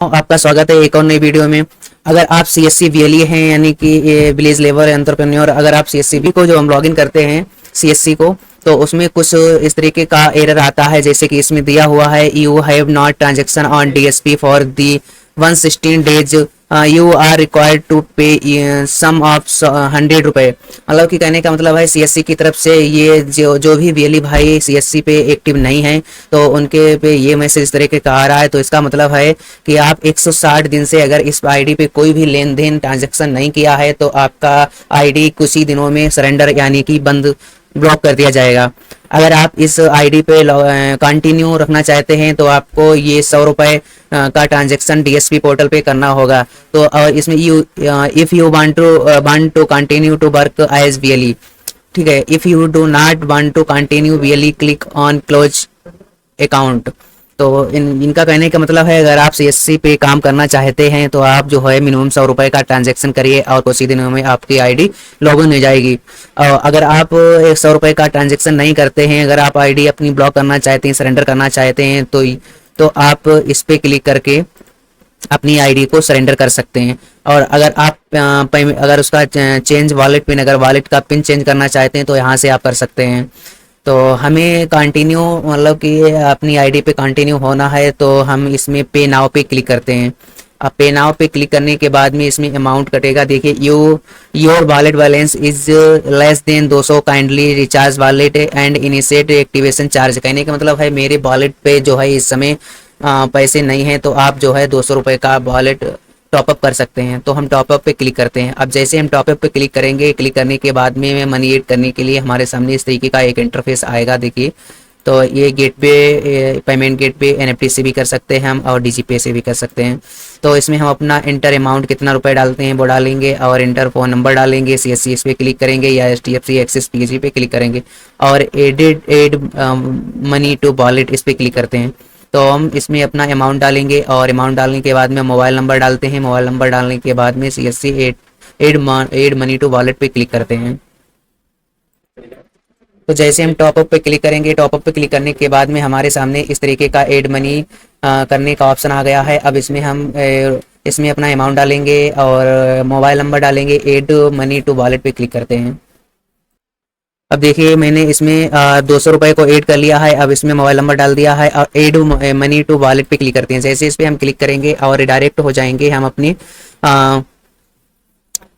आपका स्वागत है एक और नई वीडियो में। अगर आप सीएससी वीएलई हैं यानी कि विलेज लेवल एंटरप्रेन्योर, अगर आप सीएससी को जो हम लॉगिन करते हैं सीएससी को, तो उसमें कुछ इस तरीके का एरर आता है। जैसे कि इसमें दिया हुआ है you have not transaction on DSP for the 116 days, you are required to pay some of 100 रुपये। मतलब कि कहने का मतलब है सीएससी की तरफ से ये जो भी वीएलई भाई सीएससी पे एक्टिव नहीं है तो उनके पे ये मैसेज इस तरीके का आ रहा है। तो इसका मतलब है कि आप 160 दिन से अगर इस आईडी पे कोई भी लेन देन ट्रांजेक्शन नहीं किया है तो आपका आईडी कुछ ही दिनों में सरेंडर यानी कि बंद ब्लॉक कर दिया जाएगा। अगर आप इस आईडी पे कंटिन्यू रखना चाहते हैं तो आपको ये 100 रुपये का ट्रांजेक्शन डीएसपी पोर्टल पे करना होगा। तो इसमें if you want to continue to work as VLE, ठीक है, if you do not want to continue VLE click on close account. तो इनका कहने का मतलब है अगर आप सीएससी पे काम करना चाहते हैं तो आप जो है मिनिमम 100 रुपये का ट्रांजेक्शन करिए और कुछ ही दिनों में आपकी आईडी लॉगिन हो जाएगी। अगर आप 100 रुपये का ट्रांजेक्शन नहीं करते हैं, अगर आप आईडी अपनी ब्लॉक करना चाहते हैं, सरेंडर करना चाहते हैं तो आप इस पे क्लिक करके अपनी आईडी को सरेंडर कर सकते हैं। और अगर आप अगर उसका चेंज वॉलेट पिन, अगर वॉलेट का पिन चेंज करना चाहते हैं तो यहाँ से आप कर सकते हैं। तो हमें कंटिन्यू मतलब कि अपनी आईडी पे कंटिन्यू होना है तो हम इसमें पे नाउ पे क्लिक करते हैं। अब पे नाउ पे क्लिक करने के बाद में इसमें अमाउंट कटेगा। देखिए your wallet balance is less than 200, kindly recharge wallet and initiate activation charge. कहने का मतलब है मेरे वॉलेट पे जो है इस समय पैसे नहीं हैं तो आप जो है 200 रुपये का वॉलेट टॉपअप कर सकते हैं। तो हम टॉपअप पे क्लिक करते हैं। अब जैसे हम टॉपअप पे क्लिक करेंगे, क्लिक करने के बाद में मनी ऐड करने के लिए हमारे सामने इस तरीके का एक इंटरफेस आएगा। देखिए, तो ये गेट पे पेमेंट गेट पे एनएफटी से भी कर सकते हैं हम और डीजीपे से भी कर सकते हैं। तो इसमें हम अपना इंटर अमाउंट कितना रुपए डालते हैं वो डालेंगे और इंटर फ़ोन नंबर डालेंगे। सीएससी इस पे क्लिक करेंगे या एचडीएफसी एक्सिस पीजी पे क्लिक करेंगे और एड मनी टू वॉलेट इस पे क्लिक करते हैं। तो हम इसमें अपना अमाउंट डालेंगे और अमाउंट डालने के बाद में मोबाइल नंबर डालते हैं। मोबाइल नंबर डालने के बाद में CSC add money to wallet पे क्लिक करते हैं। तो जैसे हम टॉपअप पे क्लिक करेंगे, टॉपअप पे क्लिक करने के बाद में हमारे सामने इस तरीके का एड मनी करने का ऑप्शन आ गया है। अब इसमें हम इसमें अपना अमाउंट डालेंगे और मोबाइल नंबर डालेंगे, एड मनी टू वॉलेट पे क्लिक करते हैं। अब देखिए मैंने इसमें 200 रुपये को ऐड कर लिया है। अब इसमें मोबाइल नंबर डाल दिया है और ऐड मनी टू वॉलेट पे क्लिक करते हैं। जैसे इस पर हम क्लिक करेंगे और रिडायरेक्ट हो जाएंगे हम अपनी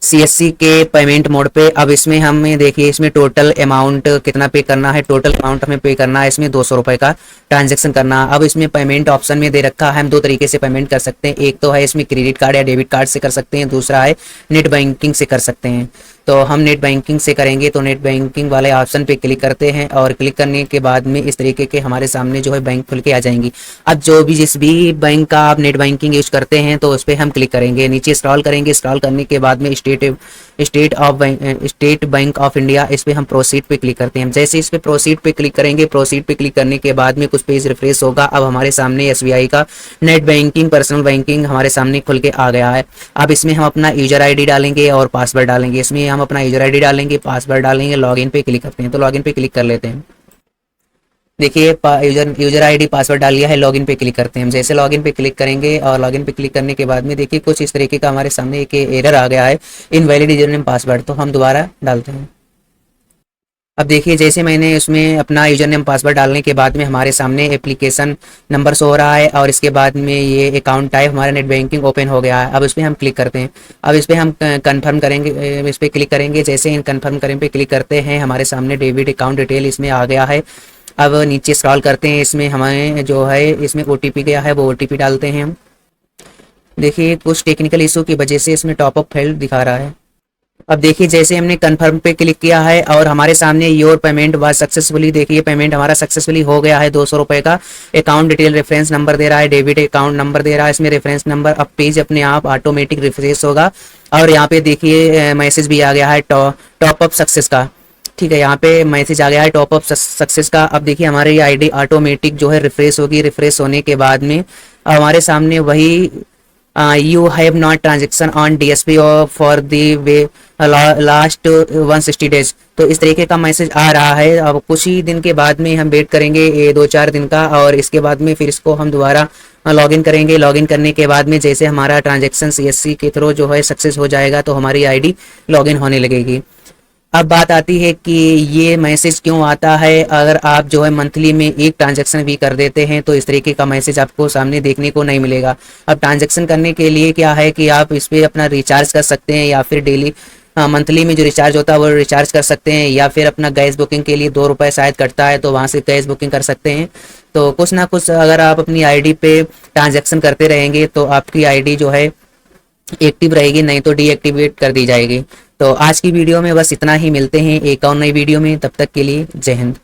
सीएससी के पेमेंट मोड पे। अब इसमें हमें देखिए इसमें टोटल अमाउंट कितना पे करना है। टोटल अमाउंट हमें पे करना है इसमें 200 रुपये का ट्रांजैक्शन करना। अब इसमें पेमेंट ऑप्शन में दे रखा है हम दो तरीके से पेमेंट कर सकते हैं। एक तो है इसमें क्रेडिट कार्ड या डेबिट कार्ड से कर सकते हैं, दूसरा है नेट बैंकिंग से कर सकते हैं। तो हम नेट बैंकिंग से करेंगे तो नेट बैंकिंग वाले ऑप्शन पे क्लिक करते हैं और क्लिक करने के बाद में इस तरीके के हमारे सामने जो है बैंक खुल के आ जाएंगी। अब जो भी जिस भी बैंक का आप नेट बैंकिंग यूज करते हैं तो उस पर हम क्लिक करेंगे, नीचे स्क्रॉल करेंगे। स्क्रॉल करने के बाद में स्टेट बैंक ऑफ इंडिया इस पर हम प्रोसीड पे क्लिक करते हैं। जैसे इस पर प्रोसीड पे क्लिक करेंगे, प्रोसीड पे क्लिक करने के बाद में कुछ पेज रिफ्रेश होगा। अब हमारे सामने एसबीआई का नेट बैंकिंग पर्सनल बैंकिंग हमारे सामने खुल के आ गया है। अब इसमें हम अपना यूजर आईडी डालेंगे और पासवर्ड डालेंगे। इसमें हम अपना यूजर आईडी डालेंगे, पासवर्ड डालेंगे, लॉगिन पे क्लिक करते हैं। तो लॉगिन पे क्लिक कर लेते हैं। देखिए यूजर आईडी पासवर्ड डाल लिया है, लॉगिन पे क्लिक करते हैं। हम जैसे लॉगिन पे क्लिक करेंगे और लॉगिन पे क्लिक करने के बाद में देखिए कुछ इस तरीके का हमारे सामने एक एरर आ गया है, इनवैलिड यूजर नेम पासवर्ड। तो हम दोबारा डालते हैं। अब देखिए जैसे मैंने उसमें अपना यूजर नेम पासवर्ड डालने के बाद में हमारे सामने एप्लीकेशन नंबर शो हो रहा है और इसके बाद में ये अकाउंट टाइप हमारा नेट बैंकिंग ओपन हो गया है। अब इस पर हम क्लिक करते हैं। अब इस पर हम कंफर्म करेंगे, इस पर क्लिक करेंगे। जैसे इन कंफर्म करें पे क्लिक करते हैं हमारे सामने डेबिट अकाउंट डिटेल इसमें आ गया है। अब नीचे स्क्रॉल करते हैं, इसमें हमें जो है इसमें ओटीपी गया है वो ओटीपी डालते हैं हम। देखिए कुछ टेक्निकल इशू की वजह से इसमें टॉपअप फेल्ड दिखा रहा है। अब देखिए जैसे हमने कंफर्म पे क्लिक किया है और हमारे सामने योर पेमेंट वाज सक्सेसफुली, देखिए पेमेंट हमारा सक्सेसफुली हो गया है 200 रुपये का। अकाउंट डिटेल रेफरेंस नंबर दे रहा है, डेबिट अकाउंट नंबर दे रहा है इसमें रेफरेंस नंबर। अब पेज अपने आप ऑटोमेटिक रिफ्रेश होगा और यहाँ पे देखिए मैसेज भी आ गया है टॉपअप सक्सेस का। ठीक है, यहाँ पे मैसेज आ गया है टॉपअप सक्सेस का। अब देखिए हमारी आईडी ऑटोमेटिक जो है रिफ्रेश होगी। रिफ्रेश होने के बाद में हमारे सामने वही you have not transaction on DSP for the last 160 days. तो इस तरीके का मैसेज आ रहा है। अब कुछ ही दिन के बाद में हम वेट करेंगे 2-4 दिन का और इसके बाद में फिर इसको हम दोबारा लॉगिन करेंगे। लॉगिन करने के बाद में जैसे हमारा ट्रांजैक्शन सीएससी के थ्रू जो है सक्सेस हो जाएगा तो हमारी आईडी लॉगिन होने लगेगी। अब बात आती है कि ये मैसेज क्यों आता है। अगर आप जो है मंथली में एक ट्रांजैक्शन भी कर देते हैं तो इस तरीके का मैसेज आपको सामने देखने को नहीं मिलेगा। अब ट्रांजैक्शन करने के लिए क्या है कि आप इस पर अपना रिचार्ज कर सकते हैं, या फिर डेली मंथली में जो रिचार्ज होता है वो रिचार्ज कर सकते हैं, या फिर अपना गैस बुकिंग के लिए 2 रुपये शायद कटता है तो वहाँ से गैस बुकिंग कर सकते हैं। तो कुछ ना कुछ अगर आप अपनी आईडी पे ट्रांजैक्शन करते रहेंगे तो आपकी आईडी जो है एक्टिव रहेगी, नहीं तो डीएक्टिवेट कर दी जाएगी। तो आज की वीडियो में बस इतना ही, मिलते हैं एक और नई वीडियो में, तब तक के लिए जय हिंद।